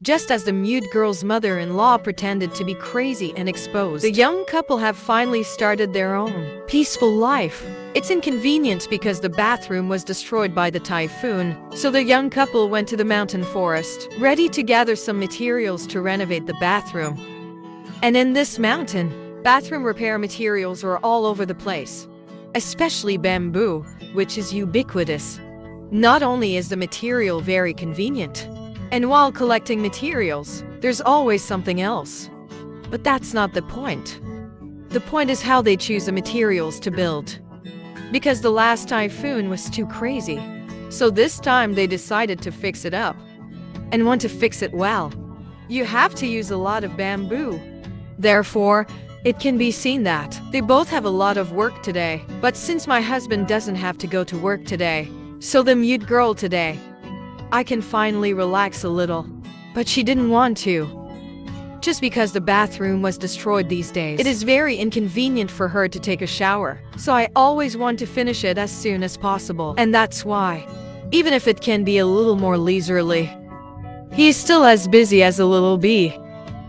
Just as the mute girl's mother-in-law pretended to be crazy and exposed, the young couple have finally started their own peaceful life. It's inconvenient because the bathroom was destroyed by the typhoon, so the young couple went to the mountain forest, ready to gather some materials to renovate the bathroom. And in this mountain, bathroom repair materials were all over the place, especially bamboo, which is ubiquitous. Not only is the material very convenient, and while collecting materials, there's always something else. But that's not the point. The point is how they choose the materials to build. Because the last typhoon was too crazy, so this time they decided to fix it up. And want to fix it well, you have to use a lot of bamboo. Therefore, it can be seen that they both have a lot of work today. But since my husband doesn't have to go to work today, so the mute girl today, I can finally relax a little. But she didn't want to. Just because the bathroom was destroyed these days, it is very inconvenient for her to take a shower. So I always want to finish it as soon as possible. And that's why, even if it can be a little more leisurely, he is still as busy as a little bee.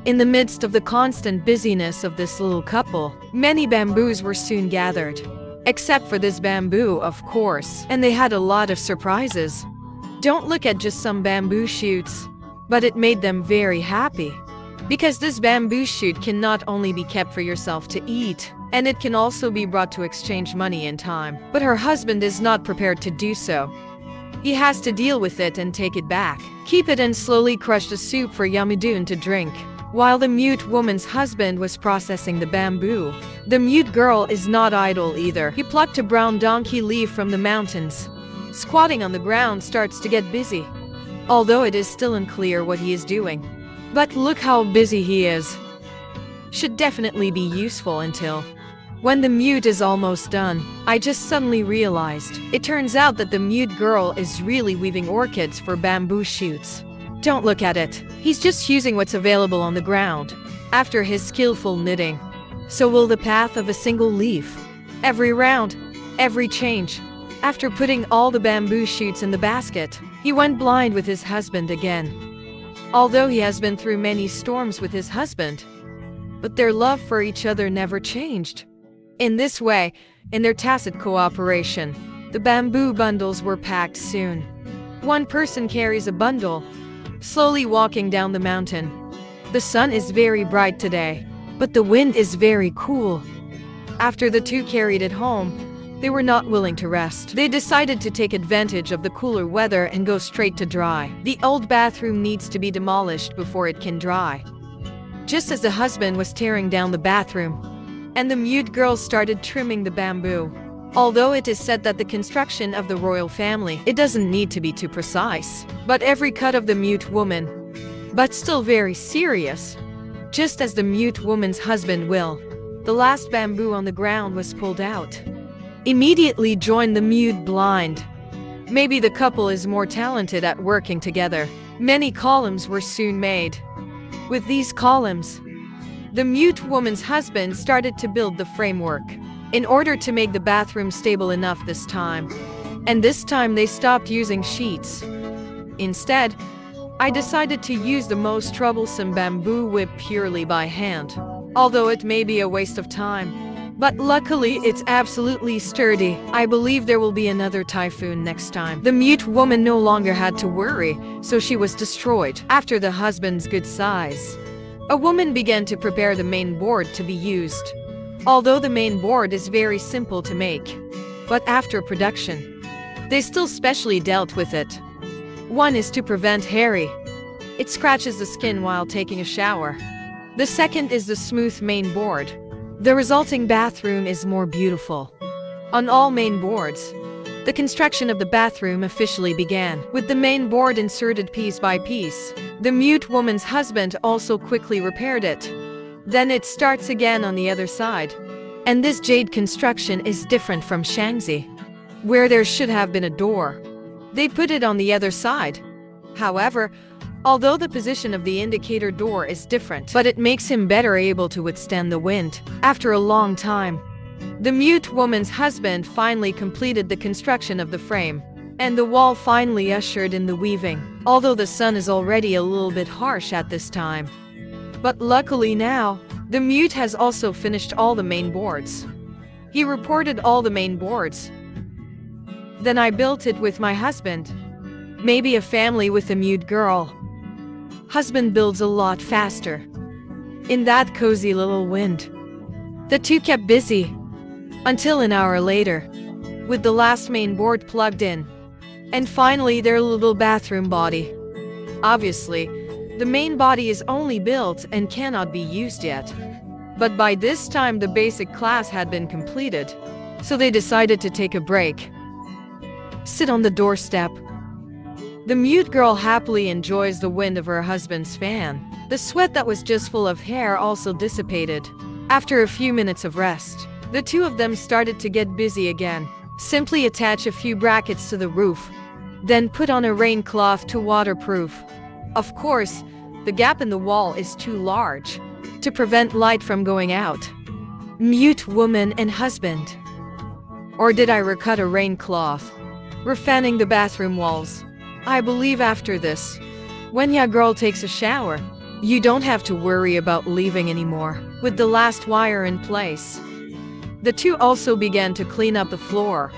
In the midst of the constant busyness of this little couple, many bamboos were soon gathered. Except for this bamboo, of course. And they had a lot of surprises. Don't look at just some bamboo shoots, but it made them very happy. Because this bamboo shoot can not only be kept for yourself to eat, and it can also be brought to exchange money in time. But her husband is not prepared to do so. He has to deal with it and take it back, keep it and slowly crush the soup for Yamadun to drink. While the mute woman's husband was processing the bamboo, the mute girl is not idle either. He plucked a brown donkey leaf from the mountains. Squatting on the ground starts to get busy, although it is still unclear what he is doing. But look how busy he is. Should definitely be useful until when the mute is almost done. I just suddenly realized, it turns out that the mute girl is really weaving orchids for bamboo shoots. Don't look at it. He's just using what's available on the ground after his skillful knitting. So will the path of a single leaf. Every round, every change. After putting all the bamboo shoots in the basket, he went blind with his husband again. Although he has been through many storms with his husband, but their love for each other never changed. In this way, in their tacit cooperation, the bamboo bundles were packed soon. One person carries a bundle, slowly walking down the mountain. The sun is very bright today, but the wind is very cool. After the two carried it home, they were not willing to rest. They decided to take advantage of the cooler weather and go straight to dry. The old bathroom needs to be demolished before it can dry. Just as the husband was tearing down the bathroom, and the mute girl started trimming the bamboo. Although it is said that the construction of the royal family, it doesn't need to be too precise. But every cut of the mute woman, but still very serious. Just as the mute woman's husband will, the last bamboo on the ground was pulled out. Immediately joined the mute blind. Maybe the couple is more talented at working together. Many columns were soon made. With these columns, the mute woman's husband started to build the framework in order to make the bathroom stable enough this time. And this time they stopped using sheets. Instead, I decided to use the most troublesome bamboo whip purely by hand. Although it may be a waste of time, but luckily it's absolutely sturdy. I believe there will be another typhoon next time. The mute woman no longer had to worry, so she was destroyed. After the husband's good size, a woman began to prepare the main board to be used. Although the main board is very simple to make, but after production, they still specially dealt with it. One is to prevent hairy. It scratches the skin while taking a shower. The second is the smooth main board. The resulting bathroom is more beautiful. On all main boards, the construction of the bathroom officially began. With the main board inserted piece by piece, the mute woman's husband also quickly repaired it. Then it starts again on the other side. And this jade construction is different from Shaanxi, where there should have been a door. They put it on the other side. However, although the position of the indicator door is different, but it makes him better able to withstand the wind. After a long time, the mute woman's husband finally completed the construction of the frame, and the wall finally ushered in the weaving, although the sun is already a little bit harsh at this time. But luckily now, the mute has also finished all the main boards. He reported all the main boards. Then I built it with my husband. Maybe a family with a mute girl. Husband builds a lot faster. In that cozy little wind. The two kept busy. Until an hour later. With the last main board plugged in. And finally their little bathroom body. Obviously, the main body is only built and cannot be used yet. But by this time the basic class had been completed. So they decided to take a break. Sit on the doorstep. The mute girl happily enjoys the wind of her husband's fan. The sweat that was just full of hair also dissipated. After a few minutes of rest, the two of them started to get busy again. Simply attach a few brackets to the roof. Then put on a rain cloth to waterproof. Of course, the gap in the wall is too large to prevent light from going out. Mute woman and husband. Or did I recut a rain cloth? Refanning the bathroom walls. I believe after this, when your girl takes a shower, you don't have to worry about leaving anymore. With the last wire in place, the two also began to clean up the floor.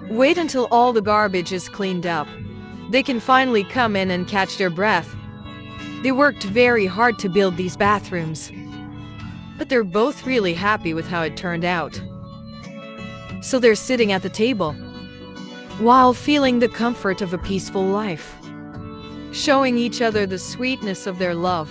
Wait until all the garbage is cleaned up. They can finally come in and catch their breath. They worked very hard to build these bathrooms. But they're both really happy with how it turned out. So they're sitting at the table, while feeling the comfort of a peaceful life, showing each other the sweetness of their love.